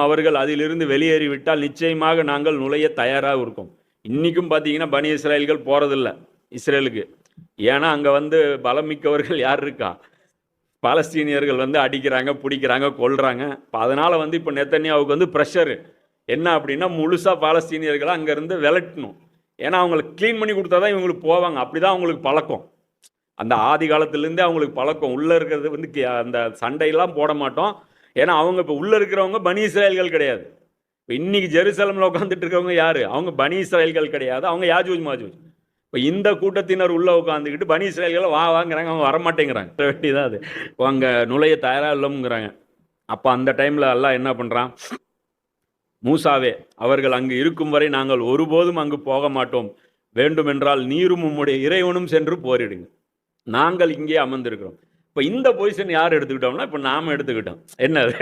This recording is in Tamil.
அவர்கள் அதிலிருந்து வெளியேறிவிட்டால் நிச்சயமாக நாங்கள் நுழைய தயாராக இருக்கோம். இன்னைக்கும் பார்த்தீங்கன்னா பனி இஸ்ரேல்கள் போறதில்ல இஸ்ரேலுக்கு. ஏன்னா அங்கே வந்து பலம் மிக்கவர்கள் யார் இருக்கா? பாலஸ்தீனியர்கள் வந்து அடிக்கிறாங்க, பிடிக்கிறாங்க, கொல்றாங்க. அதனால் வந்து இப்போ நெத்தன்யாவுக்கு வந்து ப்ரெஷரு என்ன அப்படின்னா முழுசாக பாலஸ்தீனியர்களை அங்கேருந்து விரட்டணும். ஏன்னா அவங்களுக்கு க்ளீன் பண்ணி கொடுத்தா தான் இவங்களுக்கு போவாங்க. அப்படி தான் அவங்களுக்கு பழக்கம். அந்த ஆதி காலத்துலேருந்தே அவங்களுக்கு பழக்கம். உள்ளே இருக்கிறது வந்து அந்த சண்டையெல்லாம் போட மாட்டோம். ஏன்னா அவங்க இப்போ உள்ளே இருக்கிறவங்க பனி இஸ்ரேல்கள் கிடையாது. இப்போ இன்னைக்கு ஜெருசலமில் உட்காந்துட்டு இருக்கவங்க யார்? அவங்க பனி இஸ்ரேல்கள் கிடையாது. அவங்க யாஜூஜ் மாஜூஜ். இப்போ இந்த கூட்டத்தினர் உள்ளே உட்காந்துக்கிட்டு பனி இஸ்ரேல்களை வாங்கிறாங்க, அவங்க வரமாட்டேங்கிறாங்க. வேண்டியதான் அது அங்கே நுழைய தயாராக இல்லைங்கிறாங்க. அப்போ அந்த டைமில் எல்லாம் என்ன பண்ணுறான்? மூசாவே, அவர்கள் அங்கு இருக்கும் வரை நாங்கள் ஒருபோதும் அங்கு போக மாட்டோம். வேண்டுமென்றால் நீரும் உம்முடைய இறைவனும் சென்று போரிடுங்க. நாங்கள் இங்கே அமர்ந்திருக்கிறோம். இப்போ இந்த பொசிஷன் யார் எடுத்துக்கிட்டோம்னா இப்போ நாம எடுத்துக்கிட்டோம். என்னது?